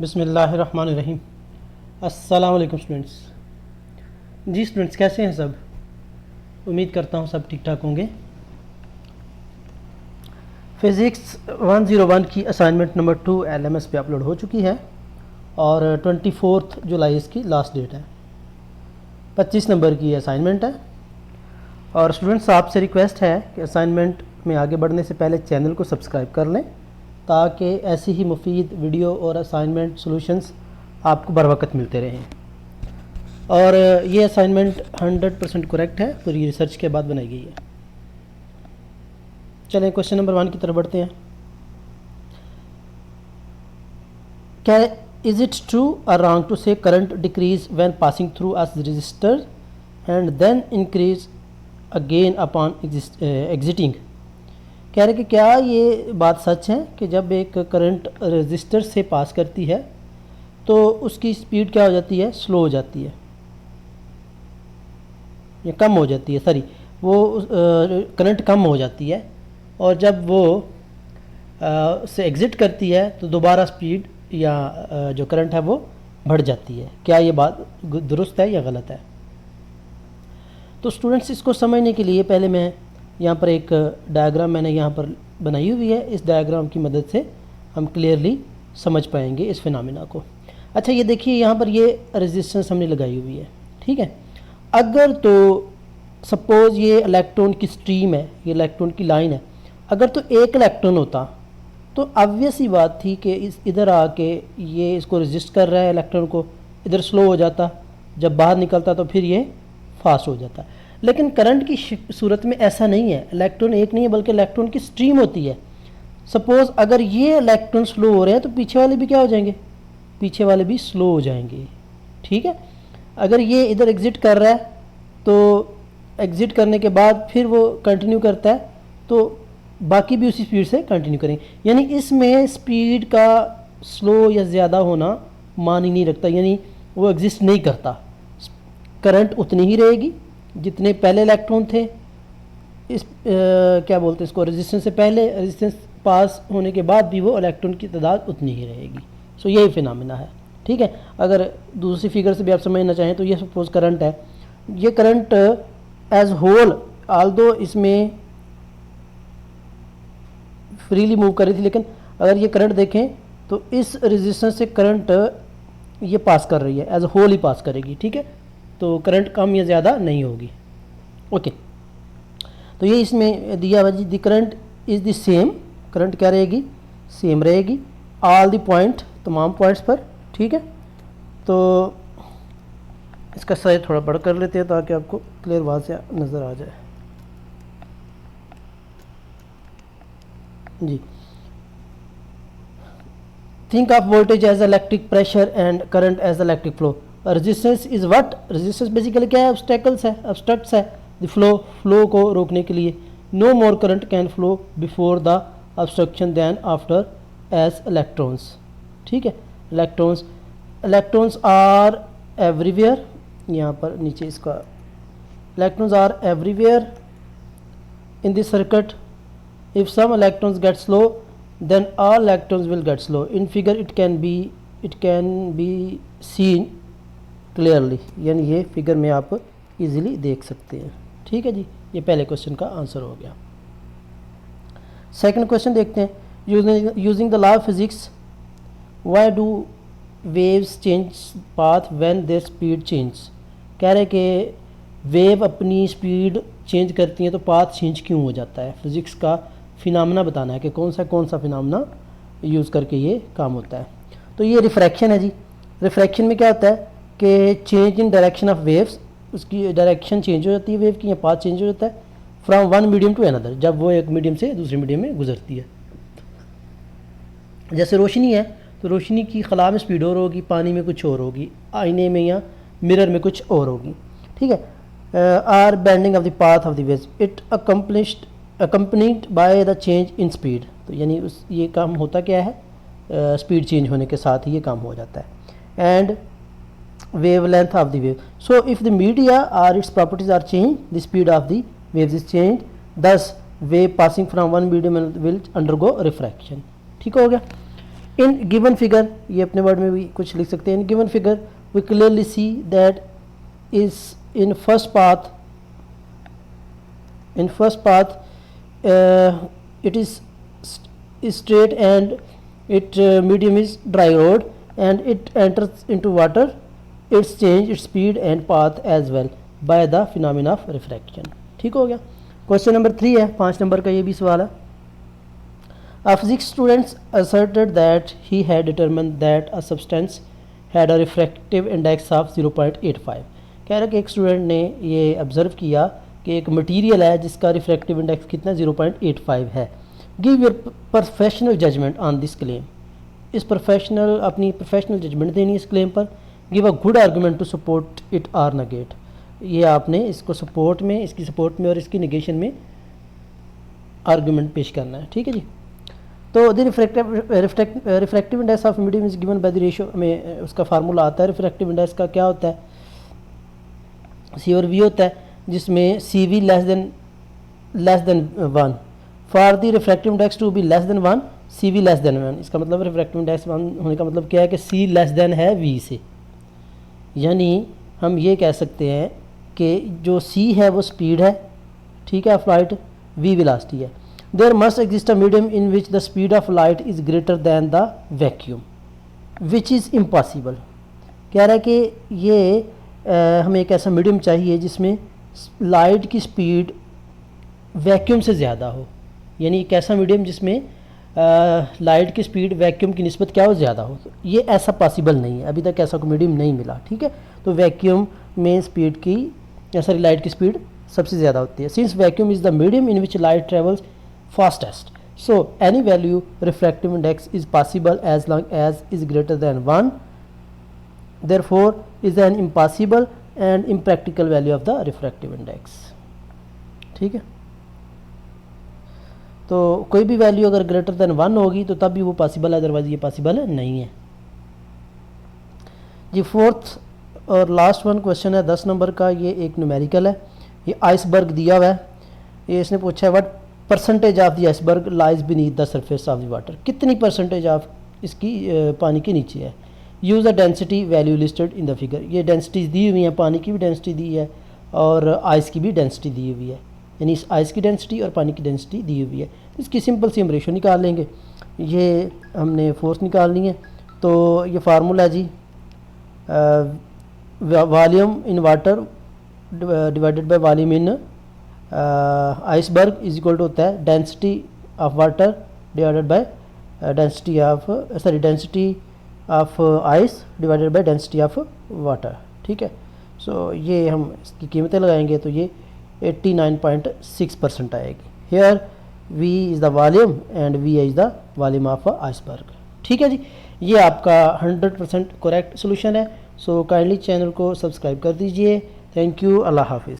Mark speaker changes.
Speaker 1: बिस्मिल्लाहिर्रहमानिर्रहीम। अस्सलाम वालेकुम स्टूडेंट्स। जी स्टूडेंट्स, कैसे हैं सब? उम्मीद करता हूँ सब ठीक ठाक होंगे। फ़िज़िक्स 101 की असाइनमेंट नंबर 2 LMS पे अपलोड हो चुकी है और 24 जुलाई इसकी लास्ट डेट है। 25 नंबर की असाइनमेंट है और स्टूडेंट्स आपसे रिक्वेस्ट है कि असाइनमेंट में आगे बढ़ने से पहले चैनल को सब्सक्राइब कर लें ताकि ऐसी ही मुफीद वीडियो और असाइनमेंट सॉल्यूशंस आपको बर वक्त मिलते रहें। और ये असाइनमेंट 100% करेक्ट है, पूरी रिसर्च के बाद बनाई गई है। चलें क्वेश्चन नंबर 1 की तरफ बढ़ते हैं। क्या इज़ इट ट्रू और wrong to say current decrease when passing through us resistor and then increase again upon exiting? कह रहे कि क्या ये बात सच है कि जब एक करंट रजिस्टर से पास करती है तो उसकी स्पीड क्या हो जाती है? स्लो हो जाती है या कम हो जाती है, सॉरी वो करंट कम हो जाती है और जब वो से एग्ज़िट करती है तो दोबारा स्पीड या जो करंट है वो बढ़ जाती है। क्या ये बात दुरुस्त है या गलत है? तो स्टूडेंट्स, इसको समझने के लिए पहले मैं यहाँ पर एक डायग्राम मैंने यहाँ पर बनाई हुई है। इस डायग्राम की मदद से हम क्लियरली समझ पाएंगे इस फिनोमेना को। अच्छा, ये देखिए यहाँ पर ये रेजिस्टेंस हमने लगाई हुई है, ठीक है। अगर तो सपोज़ ये इलेक्ट्रॉन की स्ट्रीम है, ये इलेक्ट्रॉन की लाइन है, अगर तो एक इलेक्ट्रॉन होता तो ऑब्वियस ही बात थी कि इधर आके ये इसको रेजिस्ट कर रहा है इलेक्ट्रॉन को, इधर स्लो हो जाता, जब बाहर निकलता तो फिर ये फास्ट हो जाता। लेकिन करंट की सूरत में ऐसा नहीं है, इलेक्ट्रॉन एक नहीं है बल्कि इलेक्ट्रॉन की स्ट्रीम होती है। सपोज़ अगर ये इलेक्ट्रॉन स्लो हो रहे हैं तो पीछे वाले भी क्या हो जाएंगे? पीछे वाले भी स्लो हो जाएंगे, ठीक है। अगर ये इधर एग्ज़िट कर रहा है तो एग्ज़िट करने के बाद फिर वो कंटिन्यू करता है तो बाकी भी उसी स्पीड से कंटिन्यू करेंगे। यानी इसमें स्पीड का स्लो या ज़्यादा होना मान ही नहीं रखता, यानी वो एग्जिस्ट नहीं करता। करंट उतनी ही रहेगी जितने पहले इलेक्ट्रॉन थे, इस क्या बोलते हैं इसको, रेजिस्टेंस से पहले, रेजिस्टेंस पास होने के बाद भी वो इलेक्ट्रॉन की तादाद उतनी ही रहेगी। सो यही फिनोमेना है, ठीक है। अगर दूसरी फिगर से भी आप समझना चाहें तो ये सपोज करंट है, ये करंट एज होल आल्दो इसमें फ्रीली मूव कर रही थी, लेकिन अगर ये करंट देखें तो इस रेजिस्टेंस से करंट ये पास कर रही है, एज होल ही पास करेगी, ठीक है। तो करंट कम या ज़्यादा नहीं होगी, ओके। तो ये इसमें दिया हुआ जी, the current is the same, current क्या रहेगी? सेम रहेगी ऑल द पॉइंट, तमाम पॉइंट्स पर, ठीक है। तो इसका साइज थोड़ा बड़ा कर लेते हैं ताकि आपको क्लियर बात से नज़र आ जाए जी। Think of voltage as electric pressure and current as electric flow. Resistance is what? Resistance basically क्या है? ऑब्स्टेकल्स है, ऑब्स्ट्रक्ट्स है द फ्लो को रोकने के लिए। No more current can flow before the obstruction than after as electrons, ठीक है। इलेक्ट्रॉन्स आर एवरीवेयर, यहाँ पर नीचे इसका, electrons are everywhere in this circuit. If some electrons get slow, then all electrons will get slow. In figure it can be seen clearly. यानी ये figure में आप इजीली देख सकते हैं, ठीक है जी। ये पहले क्वेश्चन का आंसर हो गया। सेकंड क्वेश्चन देखते हैं। Using the law of physics, why do waves change path when there speed change? कह रहे कि वेव अपनी स्पीड चेंज करती हैं तो पाथ चेंज क्यों हो जाता है? फिज़िक्स का फिनोमेना बताना है कि कौन सा फिनोमेना यूज़ करके ये काम होता है। तो ये रिफ्रैक्शन है जी। रिफ्रैक्शन में क्या होता है कि change in direction of waves, उसकी डायरेक्शन चेंज हो जाती है वेव की, या पाथ चेंज हो जाता है from one medium to another, जब वो एक मीडियम से दूसरे मीडियम में गुजरती है। जैसे रोशनी है तो रोशनी की खला में स्पीड और होगी, पानी में कुछ और होगी, आईने में या मिरर में कुछ और होगी, ठीक है। Or bending of the path of the waves, it accompanied by the change in speed. तो यानी ये काम होता क्या है? स्पीड चेंज होने के साथ ही ये काम हो जाता है। And wavelength of the wave, so if the media are its properties are change, the speed of the waves is change, this wave passing from one medium will undergo refraction, ठीक हो गया। इन given figure, ये अपने word में भी कुछ लिख सकते हैं, in given figure we clearly see that is in first path it is straight and it medium is dry road and it enters into water, it's change its speed and path as well by the phenomena of refraction. ठीक हो गया। Question number 3 है, 5 number का ये भी सवाल है। A physics student asserted that he had determined that a substance had a refractive index of 0.85। कह रहा कि एक स्टूडेंट ने ये ऑब्जर्व किया कि एक मटेरियल है जिसका रिफ्रैक्टिव इंडेक्स कितना 0.85 है। Give your professional judgement on this claim. इस अपनी प्रोफेशनल जजमेंट देनी है इस क्लेम पर। Give a good argument to support it or negate. ये आपने इसको सपोर्ट में, इसकी सपोर्ट में और इसकी निगेशन में आर्गूमेंट पेश करना है। ठीक है जी। तो the refractive index of medium is given by the ratio में उसका फार्मूला आता है। रिफ्रैक्टिव इंडेक्स का क्या होता है? सी और वी होता है, जिसमें c v less than 1। For the refractive index to be less than 1 c v less than 1। इसका मतलब रिफ्रैक्टिव इंडेक्स 1 होने का मतलब क्या है कि सी लेस देन है वी से। यानी हम ये कह सकते हैं कि जो सी है वो स्पीड है, ठीक है, ऑफ लाइट, वी वेलोसिटी है। There must exist a medium in which the speed of light is greater than the vacuum which is impossible. कह रहा है कि ये हमें एक ऐसा मीडियम चाहिए जिसमें लाइट की स्पीड वैक्यूम से ज़्यादा हो। यानी एक ऐसा मीडियम जिसमें लाइट की स्पीड वैक्यूम की निस्बत क्या हो, ज़्यादा हो। तो ये ऐसा पॉसिबल नहीं है, अभी तक ऐसा कोई मीडियम नहीं मिला। ठीक है, तो वैक्यूम में स्पीड की सॉरी लाइट की स्पीड सबसे ज़्यादा होती है। Since vacuum is the medium in which light travels fastest, so any value refractive index is possible as long as is greater than 1, therefore is an impossible and impractical value of the refractive index। ठीक है, तो कोई भी value अगर greater than 1 होगी तो तब भी वो पॉसिबल है, अदरवाइज ये पॉसिबल नहीं है जी। फोर्थ और लास्ट वन क्वेश्चन है 10 नंबर का। ये एक न्यूमेरिकल है। ये आइसबर्ग दिया हुआ है। ये इसने पूछा है what percentage of the iceberg lies beneath the surface of the water. कितनी परसेंटेज ऑफ इसकी पानी के नीचे है। Use the density value listed in the figure. ये डेंसिटीज दी हुई हैं, पानी की भी डेंसिटी दी है और आइस की भी डेंसिटी दी हुई है। यानी इस आइस की डेंसिटी और पानी की डेंसिटी दी हुई है। इसकी सिंपल सी हम रेशो निकाल लेंगे। ये हमने फोर्स निकालनी है, तो ये फार्मूला है जी, volume in water divided by volume in iceberg is equal to होता है density of water divided by density of ice divided by density of water. ठीक है, सो ये हम इसकी कीमतें लगाएंगे तो ये 89.6% आएगी। Here V is the volume and V is the volume of iceberg. ठीक है जी, ये आपका 100% करेक्ट सोल्यूशन है। सो काइंडली चैनल को सब्सक्राइब कर दीजिए। थैंक यू, अल्लाह हाफिज़।